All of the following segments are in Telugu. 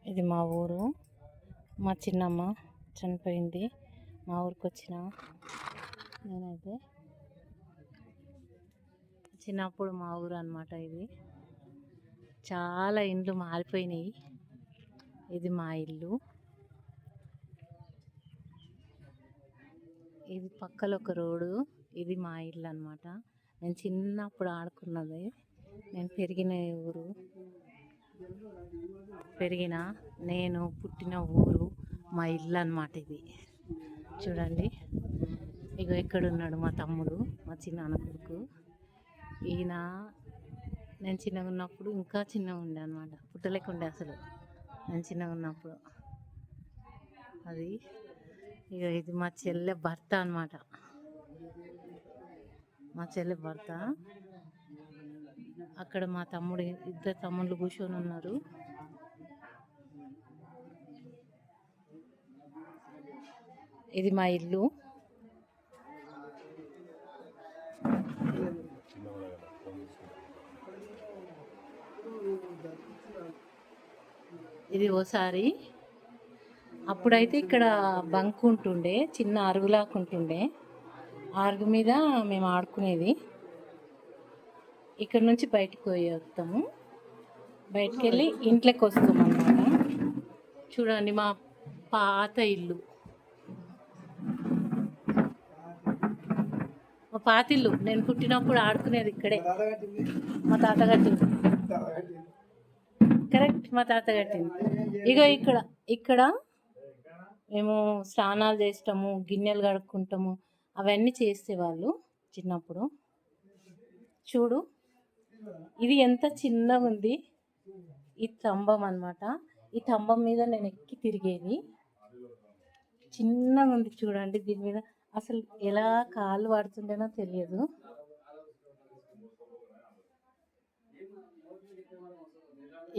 ఇది మా ఊరు. మా చిన్నమ్మ చనిపోయింది. మా ఊరికి వచ్చిన నేనైతే చిన్నప్పుడు మా ఊరు అన్నమాట. ఇది చాలా ఇండ్లు మారిపోయినాయి. ఇది మా ఇల్లు. ఇది పక్కల ఒక రోడ్డు. ఇది మా ఇల్లు అన్నమాట. నేను చిన్నప్పుడు ఆడుకున్నది. నేను పెరిగిన ఊరు, నేను పుట్టిన ఊరు మా ఇల్లు అన్నమాట. ఇది చూడండి. ఇగో ఇక్కడ ఉన్నాడు మా తమ్ముడు, మా చిన్నాన్న కొడుకు. ఈయన నేను చిన్నగా ఉన్నప్పుడు ఇంకా చిన్నగా ఉండే అన్నమాట. పుట్టలేకుండే అసలు నేను చిన్నగా ఉన్నప్పుడు. అది ఇక ఇది మా చెల్లె భర్త అన్నమాట. మా చెల్లె భర్త. అక్కడ మా తమ్ముడు, ఇద్దరు తమ్ముళ్ళు కూర్చొని ఉన్నారు. ఇది మా ఇల్లు. ఇది ఓసారి అప్పుడైతే ఇక్కడ బంక్ ఉంటుండే, చిన్న అరుగులాకుంటుండే. అరుగు మీద మేము ఆడుకునేది. ఇక్కడ నుంచి బయటకు వస్తాము. బయటకు వెళ్ళి ఇంట్లోకి వస్తాం అన్నమాట. చూడండి మా పాత ఇల్లు. మా పాత ఇల్లు నేను పుట్టినప్పుడు ఆడుకునేది ఇక్కడే. మా తాత కట్టింది. కరెక్ట్, మా తాత కట్టింది. ఇగో ఇక్కడ మేము స్నానాలు చేస్తాము, గిన్నెలు కడుక్కుంటాము. అవన్నీ చేసేవాళ్ళు చిన్నప్పుడు. చూడు, ఇది ఎంత చిన్నగా ఉంది. ఈ స్తంభం అన్నమాట. ఈ స్తంభం మీద నేను ఎక్కి తిరిగేది. చిన్నగా ఉంది చూడండి. దీని మీద అసలు ఎలా కాళ్ళు పడుతుండేనో తెలియదు.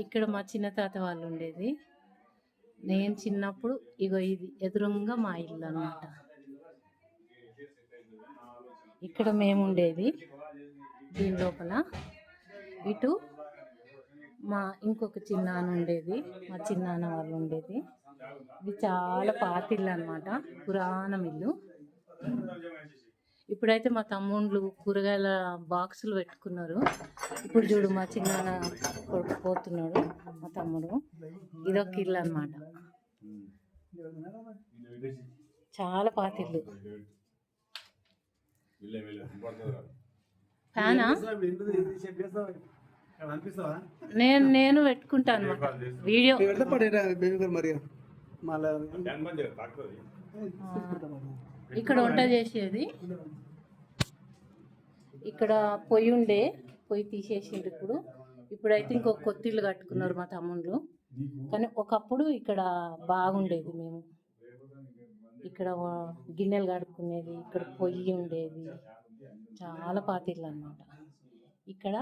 ఇక్కడ మా చిన్న తాత వాళ్ళు ఉండేది. నేను చిన్నప్పుడు ఇగో ఇది ఎదురుగా మా ఇల్లు అన్నమాట. ఇక్కడ మేము ఉండేది. దీని లోపల ఇటు మా ఇంకొక చిన్నాన్న ఉండేది. మా చిన్నాన్న వాళ్ళు ఉండేది. ఇది చాలా పాత ఇల్లు అన్నమాట, పురాణం ఇల్లు. ఇప్పుడైతే మా తమ్ముళ్ళు కూరగాయల బాక్సులు పెట్టుకున్నారు. ఇప్పుడు చూడు మా చిన్నాన్న కొడుకు పోతున్నాడు, మా తమ్ముడు. ఇదొక ఇల్లు అన్నమాట. చాలా పాత ఇల్లు. ఫ్యానా నేను పెట్టుకుంటాను వీడియో. ఇక్కడ వంట చేసేది. ఇక్కడ పొయ్యి తీసేసిండ్రు. ఇప్పుడైతే ఇంకొక కొత్త ఇల్లు కట్టుకున్నారు మా తమ్ముళ్ళు. కానీ ఒకప్పుడు ఇక్కడ బాగుండేది. మేము ఇక్కడ గిన్నెలు కడుక్కునేది, ఇక్కడ పొయ్యి ఉండేది. చాలా పాత ఇల్లు అన్నమాట. ఇక్కడ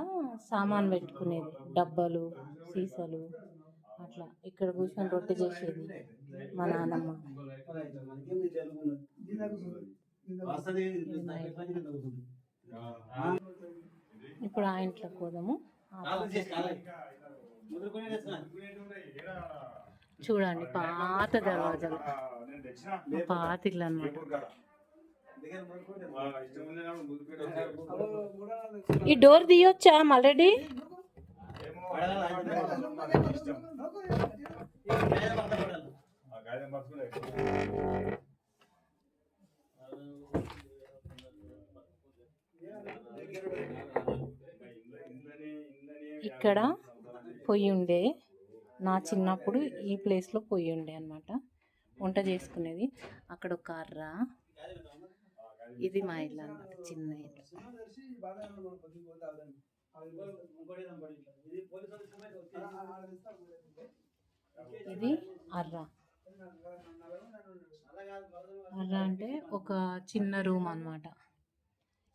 సామాన్ పెట్టుకునేది, డబ్బాలు, సీసాలు అట్లా. ఇక్కడ కూర్చొని రొట్టె చేసేది మా నాన్నమ్మ. ఇప్పుడు ఆ ఇంట్లోకి పోదాము. చూడండి పాత దర్వాజాలు, పాత ఇల్లు అన్నమాట. ఈ డోర్ తీయొచ్చా ఆల్రెడీ? ఇక్కడ పొయ్యి ఉండే. నా చిన్నప్పుడు ఈ ప్లేస్లో పొయ్యి ఉండే అన్నమాట. వంట చేసుకునేది. అక్కడ ఒక కర్ర. ఇది మా ఇల్లు అన్నమాట, చిన్న ఇల్లు. ఇది అర్ర. అర్ర అంటే ఒక చిన్న రూమ్ అన్నమాట.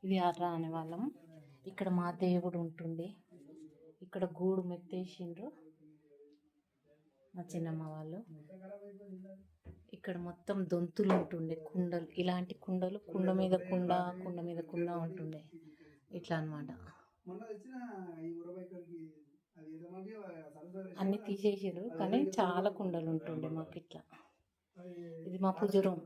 ఇది అర్ర అనేవాళ్ళం. ఇక్కడ మా దేవుడు ఉంటుండే. ఇక్కడ గూడు మెత్తేసిండ్రు మా చిన్నమ్మ వాళ్ళు. ఇక్కడ మొత్తం దొంతులు ఉంటుండే, కుండలు, ఇలాంటి కుండలు, కుండ మీద కుండ, కుండ మీద కుండ ఉంటుండే, ఇట్లా అన్నమాట. అన్నీ తీసేసారు, కానీ చాలా కుండలు ఉంటుండే మాకు ఇట్లా. ఇది మా పుజురం.